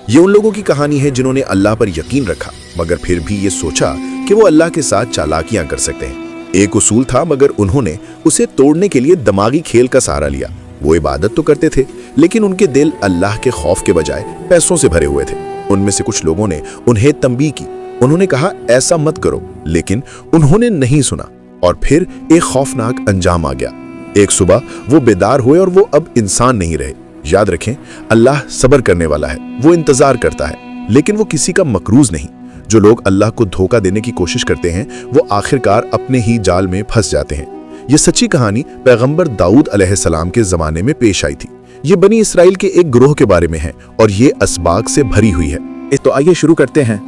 ये उन लोगों की कहानी है जिन्होंने अल्लाह पर यकीन रखा मगर फिर भी ये सोचा कि वो अल्लाह के साथ चालाकियां कर सकते हैं। एक उसूल था मगर उन्होंने उसे तोड़ने के लिए दिमागी खेल का सहारा लिया। वो इबादत तो करते थे लेकिन उनके दिल अल्लाह के खौफ के बजाय पैसों से भरे हुए थे। उनमें से कुछ लोगों ने उन्हें तंबीह की। उन्होंने कहा ऐसा मत करो, लेकिन उन्होंने नहीं सुना और फिर एक खौफनाक अंजाम आ गया। एक सुबह वो बेदार हुए और वो अब इंसान नहीं रहे। याद रखें, अल्लाह सब्र करने वाला है, वो इंतजार करता है लेकिन वो किसी का मकरूज नहीं। जो लोग अल्लाह को धोखा देने की कोशिश करते हैं वो आखिरकार अपने ही जाल में फंस जाते हैं। ये सच्ची कहानी पैगंबर दाऊद अलैहिस्सलाम के जमाने में पेश आई थी। ये बनी इसराइल के एक ग्रोह के बारे में है और ये असबाग से भरी हुई है। तो आइए शुरू करते हैं।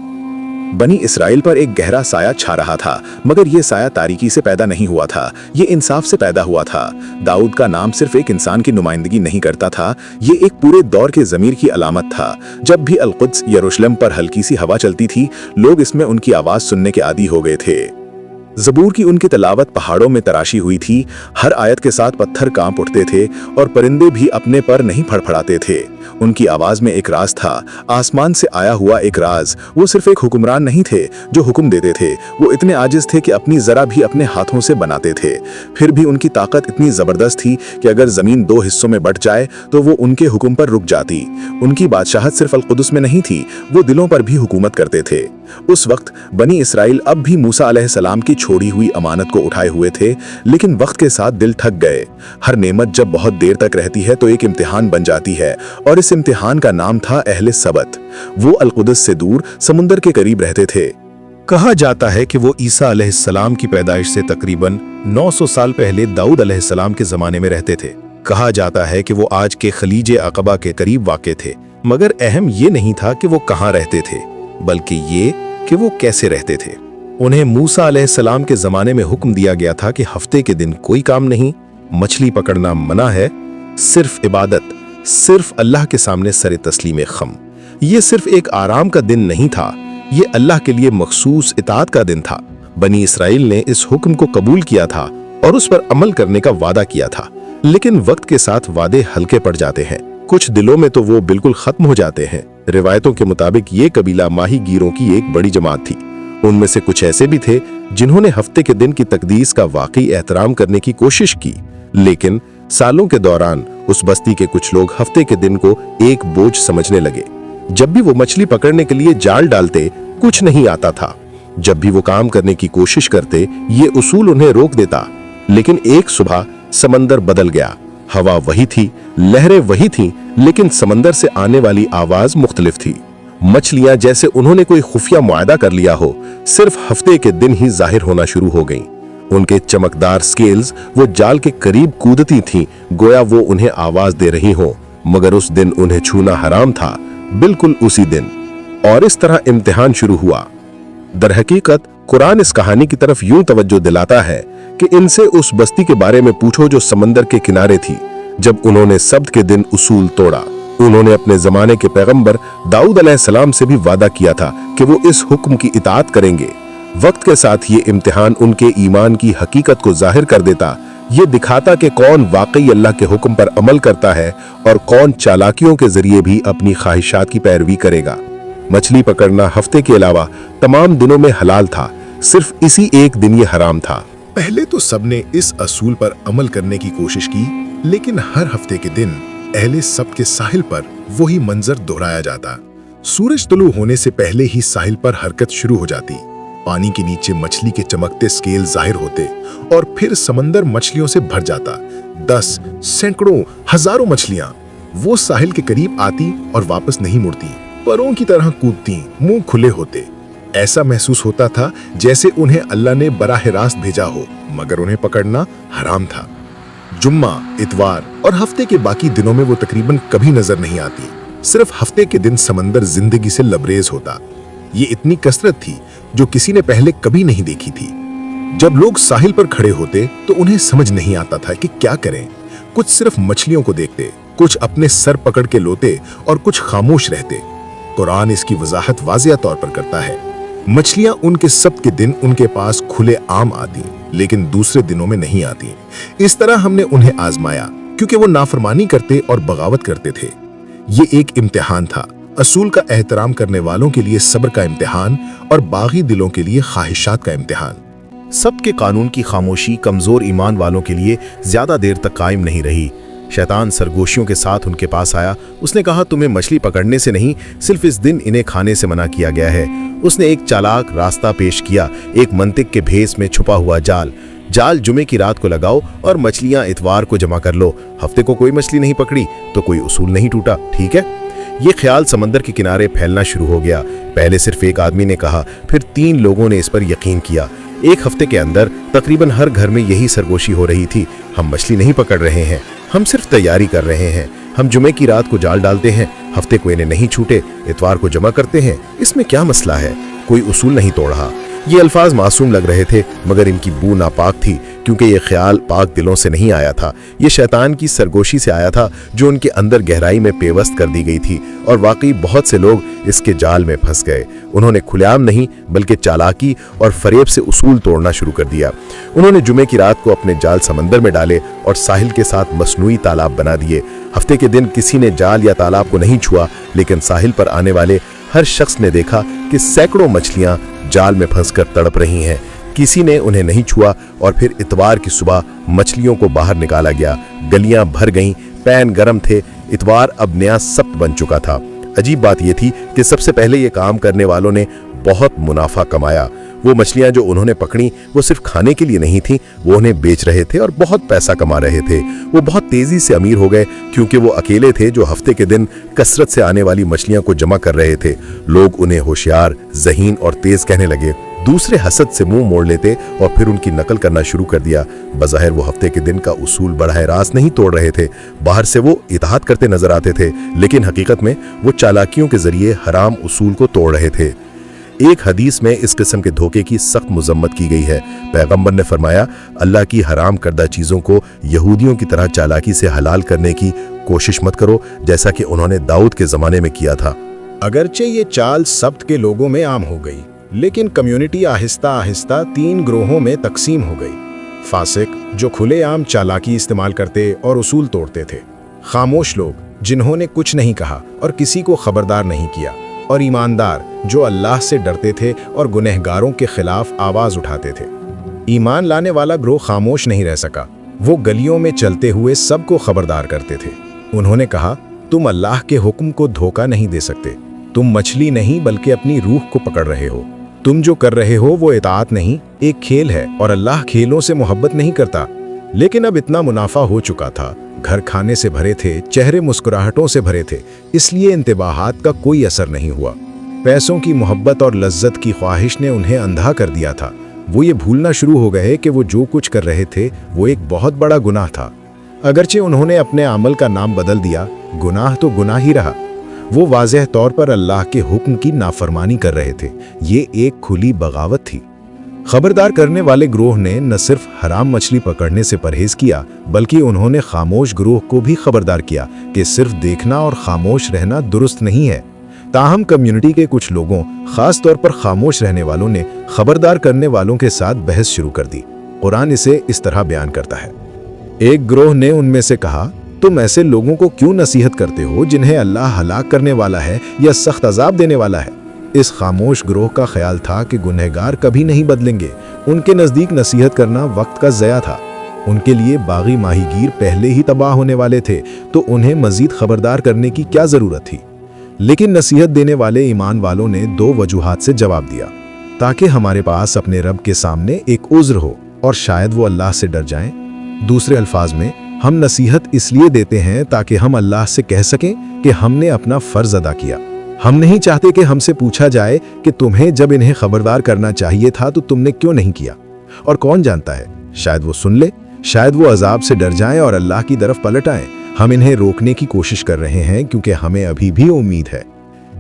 बनी इसराइल पर एक गहरा साया छा रहा था, मगर ये साया तारीकी से पैदा नहीं हुआ था, ये इंसाफ से पैदा हुआ था। दाऊद का नाम सिर्फ एक इंसान की नुमाइंदगी नहीं करता था, ये एक पूरे दौर के ज़मीर की अलामत था। जब भी अल-कुद्स यरूशलेम पर हल्की सी हवा चलती थी, लोग इसमें उनकी आवाज़ सुनने के आदी हो गए थे। ज़बूर की उनकी तिलावत पहाड़ों में तराशी हुई थी। हर आयत के साथ पत्थर कांप उठते थे और परिंदे भी अपने पर नहीं फड़फड़ाते थे। उनकी आवाज में एक राज था, आसमान से आया हुआ एक राज। वो सिर्फ एक हुक्मरान नहीं थे जो हुक्म देते थे, वो इतने आजिज थे कि अपनी जरा भी अपने हाथों से बनाते थे। फिर भी उनकी ताकत इतनी जबरदस्त थी कि अगर जमीन दो हिस्सों में बंट जाए तो वो उनके हुक्म पर रुक जाती। उनकी बादशाहत सिर्फ अल-कुद्स में नहीं थी, वो दिलों पर भी हुकूमत करते थे। उस वक्त बनी इसराइल अब भी मूसा अलैहिस्सलाम की छोड़ी हुई अमानत को उठाए हुए थे, लेकिन वक्त के साथ दिल थक गए। हर नेमत जब बहुत देर तक रहती है तो एक इम्तिहान बन जाती है, और इस इम्तिहान का नाम था अहले सबत। वो अल-कुद्स से दूर समुंदर के करीब रहते थे। कहा जाता है कि वो ईसा अलैहिस्सलाम की पैदाइश से तकरीबन 900 साल पहले दाऊद अलैहिस्सलाम के जमाने में रहते थे। कहा जाता है कि वो आज के खलीज अक़बा के करीब वाक़े थे, मगर अहम ये नहीं था कि वो कहाँ रहते थे, बल्कि ये कि वो कैसे रहते थे। उन्हें मूसा अलैहिस्सलाम के जमाने में हुक्म दिया गया था कि हफ्ते के दिन कोई काम नहीं, मछली पकड़ना मना है, सिर्फ इबादत, सिर्फ अल्लाह के सामने सरे तस्लीम खम। ये सिर्फ एक आराम का दिन नहीं था, ये अल्लाह के लिए मखसूस इताअत का दिन था। बनी इसराइल ने इस हुक्म को कबूल किया था और उस पर अमल करने का वादा किया था, लेकिन वक्त के साथ वादे हल्के पड़ जाते हैं। कुछ दिलों में तो वो बिल्कुल खत्म हो जाते हैं। रिवायतों के मुताबिक ये कबीला माही गिरों की एक बड़ी जमात थी। उनमें से कुछ ऐसे भी थे जिन्होंने हफ्ते के दिन की तकदीस का वाकई एहतराम करने की कोशिश की, लेकिन सालों के दौरान उस बस्ती के कुछ लोग हफ्ते के दिन को एक बोझ समझने लगे। जब भी वो मछली पकड़ने के लिए जाल डालते, कुछ नहीं आता था। जब भी वो काम करने की कोशिश करते, ये उसूल उन्हें रोक देता। लेकिन एक सुबह समंदर बदल गया। हवा वही थी, लहरें वही थीं, लेकिन समंदर से आने वाली आवाज मुख्तलिफ थी। मछलियां जैसे उन्होंने कोई खुफिया मुआहदा कर लिया हो, सिर्फ हफ्ते के दिन ही जाहिर होना शुरू हो गईं। उनके चमकदार स्केल्स वो जाल के करीब कूदती थीं, गोया वो उन्हें आवाज दे रही हो, मगर उस दिन उन्हें छूना हराम था, बिल्कुल उसी दिन। और इस तरह इम्तिहान शुरू हुआ। दरहकीकत कुरान इस कहानी की तरफ यूं तवज्जो दिलाता है कि इनसे उस बस्ती के बारे में पूछो जो समंदर के किनारे थी। जब उन्होंने सब्त के दिन उसूल तोड़ा, उन्होंने अपने जमाने के पैगंबर दाऊद अलैहिस्सलाम से भी वादा किया था कि वो इस हुक्म की इताअत करेंगे। वक्त के साथ ये इम्तिहान उनके ईमान की हकीकत को जाहिर कर देता। ये दिखाता कि कौन वाकई अल्लाह के हुक्म पर अमल करता है और कौन चालाकियों के जरिए भी अपनी ख्वाहिशात की पैरवी करेगा। मछली पकड़ना हफ्ते के अलावा तमाम दिनों में हलाल था, सिर्फ इसी एक दिन ये हराम था। पहले तो सबने इस असूल पर अमल करने की कोशिश की, लेकिन हर हफ्ते के दिन अहले सब्त के साहिल पर वही मंजर दोहराया जाता। सूरज तुलू होने से पहले ही साहिल पर हरकत शुरू हो जाती। पानी के नीचे मछली के चमकते स्केल जाहिर होते और फिर समंदर मछलियों से भर जाता। 10, सैकड़ों, हजारों मछलियां वो साहिल के करीब आती और वापस नहीं मुड़ती, परों की तरह कूदती, मुंह खुले होते। ऐसा महसूस होता था जैसे उन्हें अल्लाह ने बराह रास्त भेजा हो, मगर उन्हें पकड़ना हराम था। जुम्मा, इतवार और हफ्ते के बाकी दिनों में वो तकरीबन कभी नजर नहीं आती। सिर्फ हफ्ते के दिन समंदर जिंदगी से लबरेज होता। ये इतनी कसरत थी जो किसी ने पहले कभी नहीं देखी थी। जब लोग साहिल पर खड़े होते तो उन्हें समझ नहीं आता था कि क्या करें। कुछ सिर्फ मछलियों को देखते, कुछ अपने सर पकड़ के लोते और कुछ खामोश रहते। कुरान इसकी वजाहत वाज़िया तौर पर करता है। मछलियां उनके सब्त के दिन उनके पास खुले आम आती, लेकिन दूसरे दिनों में नहीं आती। इस तरह हमने उन्हें आजमाया, क्योंकि वो नाफरमानी करते और बगावत करते थे। ये एक इम्तिहान था, असूल का एहतराम करने वालों के लिए सब्र का इम्तिहान और बागी दिलों के लिए ख्वाहिशात का इम्तिहान। सबके कानून की खामोशी कमजोर ईमान वालों के लिए ज्यादा देर तक कायम नहीं रही। शैतान सरगोशियों के साथ उनके पास आया। उसने कहा, तुम्हें मछली पकड़ने से नहीं, सिर्फ इस दिन इन्हें खाने से मना किया गया है। उसने एक चालाक रास्ता पेश किया, एक मंतिक के भेस में छुपा हुआ जाल। जाल जुमे की रात को लगाओ और मछलियां इतवार को जमा कर लो। हफ्ते को कोई मछली नहीं पकड़ी तो कोई उसूल नहीं टूटा, ठीक है? ये ख्याल समंदर के किनारे फैलना शुरू हो गया। पहले सिर्फ एक आदमी ने कहा, फिर 3 लोगों ने इस पर यकीन किया। एक हफ्ते के अंदर तकरीबन हर घर में यही सरगोशी हो रही थी। हम मछली नहीं पकड़ रहे हैं, हम सिर्फ तैयारी कर रहे हैं। हम जुमे की रात को जाल डालते हैं, हफ्ते को इन्हें नहीं छूटे, इतवार को जमा करते हैं। इसमें क्या मसला है? कोई उसूल नहीं तोड़ रहा। ये अल्फाज मासूम लग रहे थे, मगर इनकी बू नापाक थी, क्योंकि ये ख्याल पाक दिलों से नहीं आया था। ये शैतान की सरगोशी से आया था, जो उनके अंदर गहराई में पेवस्त कर दी गई थी। और वाकई बहुत से लोग इसके जाल में फंस गए। उन्होंने खुलेआम नहीं, बल्कि चालाकी और फरेब से उसूल तोड़ना शुरू कर दिया। उन्होंने जुमे की रात को अपने जाल समंदर में डाले और साहिल के साथ मसनूई तालाब बना दिए। हफ्ते के दिन किसी ने जाल या तालाब को नहीं छुआ, लेकिन साहिल पर आने वाले हर शख्स ने देखा कि सैकड़ों मछलियां जाल में फंसकर तड़प रही हैं। किसी ने उन्हें नहीं छुआ और फिर इतवार की सुबह मछलियों को बाहर निकाला गया। गलियां भर गईं, पैन गर्म थे। इतवार अब नया सब्त बन चुका था। अजीब बात यह थी कि सबसे पहले ये काम करने वालों ने बहुत मुनाफा कमाया। वो मछलियां जो उन्होंने पकड़ी वो सिर्फ खाने के लिए नहीं थी, वो उन्हें बेच रहे थे और बहुत पैसा कमा रहे थे। वो बहुत तेजी से अमीर हो गए, क्योंकि वो अकेले थे जो हफ्ते के दिन कसरत से आने वाली मछलियां को जमा कर रहे थे। लोग उन्हें होशियार, ज़हीन और तेज कहने लगे। दूसरे हसद से मुंह मोड़ लेते और फिर उनकी नकल करना शुरू कर दिया। बज़ाहिर वो हफ्ते के दिन का उसूल बराह रास्त नहीं तोड़ रहे थे, बाहर से वो इताअत करते नजर आते थे, लेकिन हकीकत में वो चालाकियों के जरिए हराम उसूल को तोड़ रहे थे। एक हदीस में इस किस्म के धोखे की सख्त मुजम्मत की गई है। पैगंबर ने फरमाया, अल्लाह की हराम करदा चीज़ों को यहूदियों की तरह चालाकी से हलाल करने की कोशिश मत करो, जैसा कि उन्होंने दाऊद के ज़माने में किया था। अगरचे ये चाल सब्त के लोगों में आम हो गई, लेकिन कम्युनिटी आहिस्ता आहिस्ता 3 ग्रोहों में तकसीम हो गई। फासिक, जो खुलेआम चालाकी इस्तेमाल करते और उसूल तोड़ते थे। खामोश लोग, जिन्होंने कुछ नहीं कहा और किसी को खबरदार नहीं किया। और ईमानदार, जो अल्लाह से डरते थे और गुनहगारों के खिलाफ आवाज उठाते थे। ईमान लाने वाला ग्रोह खामोश नहीं रह सका। वो गलियों में चलते हुए सबको खबरदार करते थे। उन्होंने कहा, तुम अल्लाह के हुक्म को धोखा नहीं दे सकते। तुम मछली नहीं बल्कि अपनी रूह को पकड़ रहे हो। तुम जो कर रहे हो वो इताअत नहीं, एक खेल है, और अल्लाह खेलों से मोहब्बत नहीं करता। लेकिन अब इतना मुनाफा हो चुका था, घर खाने से भरे थे, चेहरे मुस्कुराहटों से भरे थे, इसलिए इंतबाहात का कोई असर नहीं हुआ। पैसों की मोहब्बत और लज्जत की ख्वाहिश ने उन्हें अंधा कर दिया था। वो ये भूलना शुरू हो गए कि वो जो कुछ कर रहे थे वो एक बहुत बड़ा गुनाह था। अगरचे उन्होंने अपने अमल का नाम बदल दिया, गुनाह तो गुनाह ही रहा। वो वाज़ेह तौर पर अल्लाह के हुक्म की नाफरमानी कर रहे थे। ये एक खुली बगावत थी। खबरदार करने वाले ग्रोह ने न सिर्फ हराम मछली पकड़ने से परहेज किया, बल्कि उन्होंने खामोश ग्रोह को भी खबरदार किया कि सिर्फ देखना और खामोश रहना दुरुस्त नहीं है। ताहम कम्युनिटी के कुछ लोगों, खास तौर पर खामोश रहने वालों ने खबरदार करने वालों के साथ बहस शुरू कर दी। कुरान इसे इस तरह बयान करता है, एक ग्रोह ने उनमें से कहा, तुम ऐसे लोगों को क्यों नसीहत करते हो जिन्हें अल्लाह हलाक करने वाला है या सख्त अजाब देने वाला है। इस खामोश ग्रोह का ख्याल था कि गुनहगार कभी नहीं बदलेंगे। उनके नज़दीक नसीहत करना वक्त का ज़या था। उनके लिए बागी माहीगीर पहले ही तबाह होने वाले थे, तो उन्हें मजीद खबरदार करने की क्या ज़रूरत थी। लेकिन नसीहत देने वाले ईमान वालों ने 2 वजूहात से जवाब दिया, ताकि हमारे पास अपने रब के सामने एक उज़्र हो और शायद वो अल्लाह से डर जाएं। दूसरे अल्फाज में, हम नसीहत इसलिए देते हैं ताकि हम अल्लाह से कह सकें कि हमने अपना फ़र्ज़ अदा किया। हम नहीं चाहते कि हमसे पूछा जाए कि तुम्हें जब इन्हें खबरदार करना चाहिए था तो तुमने क्यों नहीं किया। और कौन जानता है, शायद वो सुन ले, शायद वो अजाब से डर जाएं और अल्लाह की तरफ पलट आएं। हम इन्हें रोकने की कोशिश कर रहे हैं क्योंकि हमें अभी भी उम्मीद है।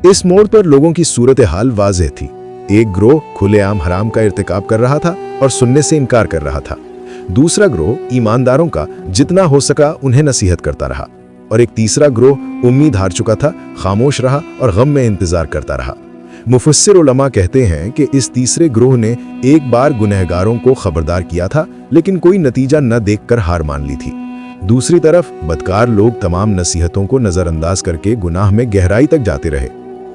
इस मोड़ पर लोगों की सूरत हाल वाज़ेह थी। एक ग्रोह खुलेआम हराम का इर्तिकाब कर रहा था और सुनने से इनकार कर रहा था। दूसरा ग्रोह ईमानदारों का जितना हो सका उन्हें नसीहत करता रहा। और एक तीसरा ग्रोह उम्मीद हार चुका था, खामोश रहा और गम में इंतजार करता रहा। मुफस्सिर उलमा कहते हैं कि इस तीसरे ग्रोह ने एक बार गुनहगारों को खबरदार किया था, लेकिन कोई नतीजा न देखकर हार मान ली थी। दूसरी तरफ बदकार लोग तमाम नसीहतों को नजरअंदाज करके गुनाह में गहराई तक जाते रहे।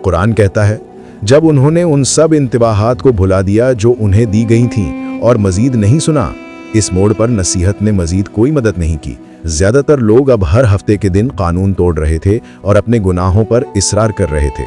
कुरान कहता है, जब उन्होंने उन सब इंतबाहात को भुला दिया जो उन्हें दी गई थीं और मजीद नहीं सुना, इस मोड़ पर नसीहत ने मजीद कोई मदद नहीं की। ज्यादातर लोग अब हर हफ्ते के दिन कानून तोड़ रहे थे और अपने गुनाहों पर इसरार कर रहे थे।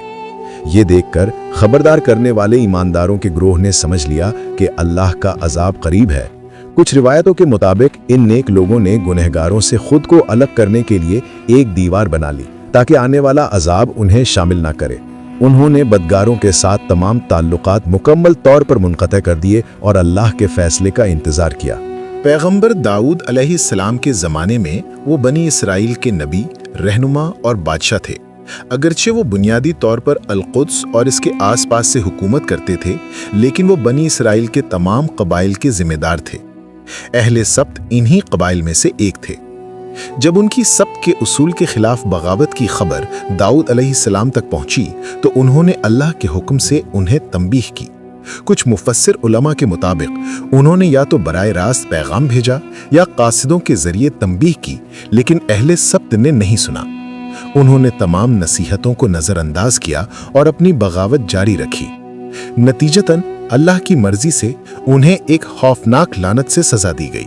ये देखकर खबरदार करने वाले ईमानदारों के ग्रोह ने समझ लिया कि अल्लाह का अजाब करीब है। कुछ रिवायतों के मुताबिक इन नेक लोगों ने गुनहगारों से खुद को अलग करने के लिए एक दीवार बना ली ताकि आने वाला अजाब उन्हें शामिल ना करे। उन्होंने बदगारों के साथ तमाम ताल्लुकात मुकम्मल तौर पर मुनक़ते कर दिए और अल्लाह के फैसले का इंतजार किया। पैगंबर दाऊद अलैहिस्सलाम के ज़माने में वो बनी इसराइल के नबी, रहनुमा और बादशाह थे। अगरचे वो बुनियादी तौर पर अल-कुद्स और इसके आसपास से हुकूमत करते थे, लेकिन वो बनी इसराइल के तमाम कबाइल के जिम्मेदार थे। अहले सब्त इन्हीं कबाइल में से एक थे। जब उनकी सब्त के उसूल के खिलाफ बगावत की खबर दाऊद अलैहिस्सलाम तक पहुंची तो उन्होंने अल्लाह के हुक्म से उन्हें तंबीह की। कुछ मुफस्सिर उलमा के मुताबिक उन्होंने या तो बराए रास्त पैगाम भेजा या कासिदों के जरिए तंबीह की, लेकिन अहले सब्त ने नहीं सुना। उन्होंने तमाम नसीहतों को नजरअंदाज किया और अपनी बगावत जारी रखी। नतीजतन अल्लाह की मर्जी से उन्हें एक खौफनाक लानत से सजा दी गई।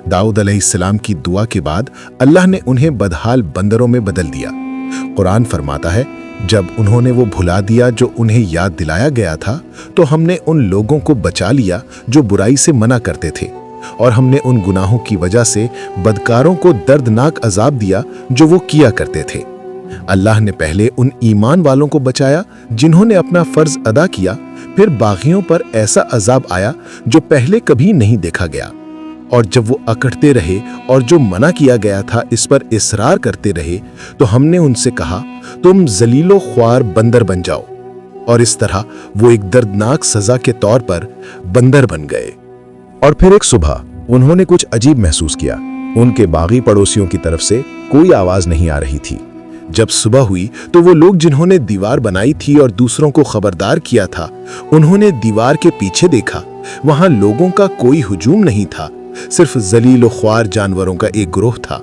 दाऊद अलैहिस्सलाम की दुआ के बाद अल्लाह ने उन्हें बदहाल बंदरों में बदल दिया। कुरान फरमाता है, जब उन्होंने वो भुला दिया जो उन्हें याद दिलाया गया था, तो हमने उन लोगों को बचा लिया जो बुराई से मना करते थे, और हमने उन गुनाहों की वजह से बदकारों को दर्दनाक अजाब दिया जो वो किया करते थे। अल्लाह ने पहले उन ईमान वालों को बचाया जिन्होंने अपना फर्ज अदा किया, फिर बागियों पर ऐसा अजाब आया जो पहले कभी नहीं देखा गया। और जब वो अकड़ते रहे और जो मना किया गया था इस पर इसरार करते रहे, तो हमने उनसे कहा, तुम जलीलो ख्वार बंदर बन जाओ। और इस तरह वो एक दर्दनाक सजा के तौर पर बंदर बन गए। और फिर एक सुबह उन्होंने कुछ अजीब महसूस किया। उनके बागी पड़ोसियों की तरफ से कोई आवाज नहीं आ रही थी। जब सुबह हुई तो वो लोग जिन्होंने दीवार बनाई थी और दूसरों को खबरदार किया था, उन्होंने दीवार के पीछे देखा। वहां लोगों का कोई हुजूम नहीं था, सिर्फ जलील ख्वार जानवरों का एक ग्रोह था।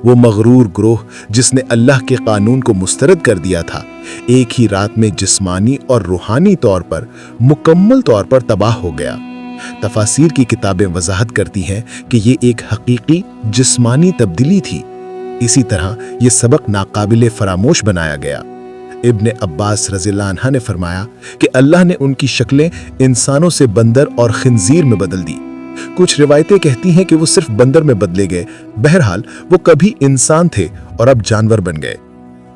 वो मगरूर ग्रोह जिसने अल्लाह के कानून को मुस्तरद कर दिया था, एक ही रात में जिस्मानी और रूहानी तौर पर मुकम्मल तौर पर तबाह हो गया। तफासीर की किताबें वजाहत करती हैं कि ये एक हकीकी जिस्मानी तब्दीली थी। इसी तरह ये सबक नाकाबिले फरामोश बनाया गया। इब्ने अब्बास रज़ियल्लाहु अन्हु ने फरमाया कि अल्लाह ने उनकी शक्लें इंसानों से बंदर और खिंजीर में बदल दी। कुछ रिवायतें कहती हैं कि वो सिर्फ बंदर में बदले गए। बहरहाल वो कभी इंसान थे और अब जानवर बन गए।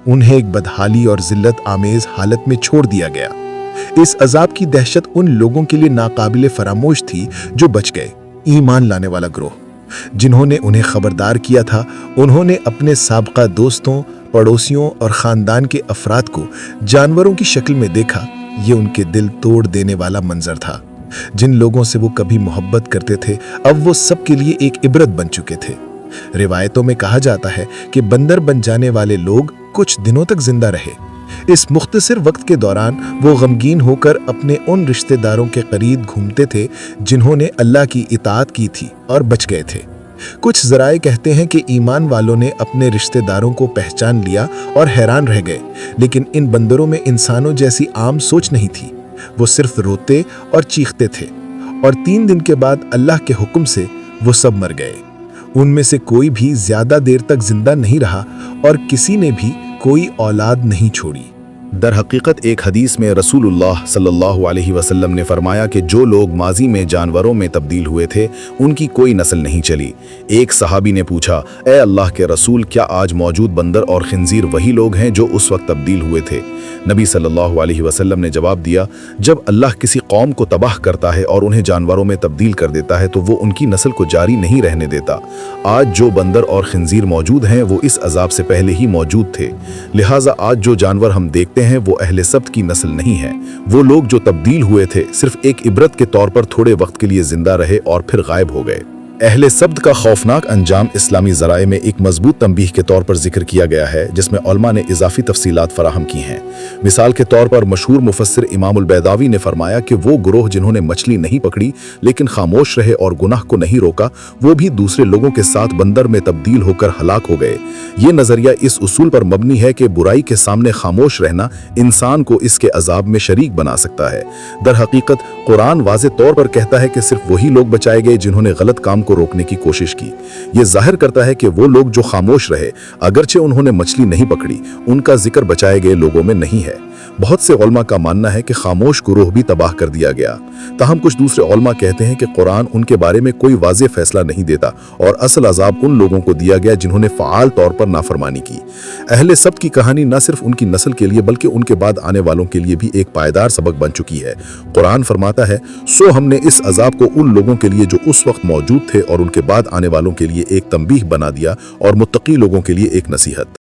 उन्हें एक बदहाली और जिल्लत आमेज हालत में छोड़ दिया गया। इस अजाब की दहशत उन लोगों के लिए नाकाबिले फरामोश थी जो बच गए। ईमान लाने वाला ग्रोह जिन्होंने उन्हें खबरदार किया था, उन्होंने अपने साबका दोस्तों, पड़ोसियों और खानदान के अफराद को जानवरों की शक्ल में देखा। ये उनके दिल तोड़ देने वाला मंजर था। जिन लोगों से वो कभी मोहब्बत करते थे, अब वो सबके लिए एक इबरत बन चुके थे। रिवायतों में कहा जाता है कि बंदर बन जाने वाले लोग कुछ दिनों तक जिंदा रहे। इस मुख्तसर वक्त के दौरान वो गमगीन होकर अपने उन रिश्तेदारों के करीब घूमते थे जिन्होंने अल्लाह की इताअत की थी और बच गए थे। कुछ ज़राए कहते हैं कि ईमान वालों ने अपने रिश्तेदारों को पहचान लिया और हैरान रह गए, लेकिन इन बंदरों में इंसानों जैसी आम सोच नहीं थी। वो सिर्फ रोते और चीखते थे, और 3 दिन के बाद अल्लाह के हुक्म से वो सब मर गए। उनमें से कोई भी ज्यादा देर तक जिंदा नहीं रहा और किसी ने भी कोई औलाद नहीं छोड़ी। दर हकीकत एक हदीस में रसूलुल्लाह सल्लल्लाहु अलैहि वसल्लम ने फरमाया कि जो लोग माजी में जानवरों में तब्दील हुए थे, उनकी कोई नस्ल नहीं चली। एक सहाबी ने पूछा, ए अल्लाह के रसूल, क्या आज मौजूद बंदर और खिंजीर वही लोग हैं जो उस वक्त तब्दील हुए थे? नबी सल्लल्लाहु अलैहि वसल्लम ने जवाब दिया, जब अल्लाह किसी कौम को तबाह करता है और उन्हें जानवरों में तब्दील कर देता है तो वो उनकी नस्ल को जारी नहीं रहने देता। आज जो बंदर और खिंजीर मौजूद हैं वो इस अजाब से पहले ही मौजूद थे। लिहाजा आज जो जानवर हम देखते हैं वो अहले सब्त की नस्ल नहीं है। वो लोग जो तब्दील हुए थे सिर्फ एक इबरत के तौर पर थोड़े वक्त के लिए जिंदा रहे और फिर गायब हो गए। اہل سبت کا خوفناک انجام اسلامی ذرائع میں ایک مضبوط تنبیہ کے طور پر ذکر کیا گیا ہے، جس میں علماء نے اضافی تفصیلات فراہم کی ہیں۔ مثال کے طور پر مشہور مفسر امام البیضاوی نے فرمایا کہ وہ گروہ جنہوں نے مچھلی نہیں پکڑی لیکن خاموش رہے اور گناہ کو نہیں روکا، وہ بھی دوسرے لوگوں کے ساتھ بندر میں تبدیل ہو کر ہلاک ہو گئے۔ یہ نظریہ اس اصول پر مبنی ہے کہ برائی کے سامنے خاموش رہنا انسان کو اس کے عذاب میں شریک بنا سکتا ہے۔ در حقیقت قرآن واضح طور پر کہتا ہے کہ صرف وہی لوگ بچائے گئے جنہوں نے غلط کام کو روکنے کی کوشش کی۔ یہ ظاہر کرتا ہے کہ وہ لوگ جو خاموش رہے اگرچہ انہوں نے مچھلی نہیں پکڑی، ان کا ذکر بچائے گئے لوگوں میں نہیں ہے۔ بہت سے علماء کا ماننا ہے کہ خاموش گروہ بھی تباہ کر دیا گیا، تاہم کچھ دوسرے علماء کہتے ہیں کہ قرآن ان کے بارے میں کوئی واضح فیصلہ نہیں دیتا اور اصل عذاب ان لوگوں کو دیا گیا جنہوں نے فعال طور پر نافرمانی کی۔ اہل سبت کی کہانی نہ صرف ان کی نسل کے لیے بلکہ ان کے بعد آنے والوں کے لیے بھی ایک پائیدار سبق بن چکی ہے۔ قرآن فرماتا ہے، سو ہم نے اس عذاب کو ان لوگوں کے لیے جو اس وقت موجود تھے اور ان کے بعد آنے والوں کے لیے ایک تنبیہ بنا دیا اور متقی لوگوں کے لیے ایک نصیحت۔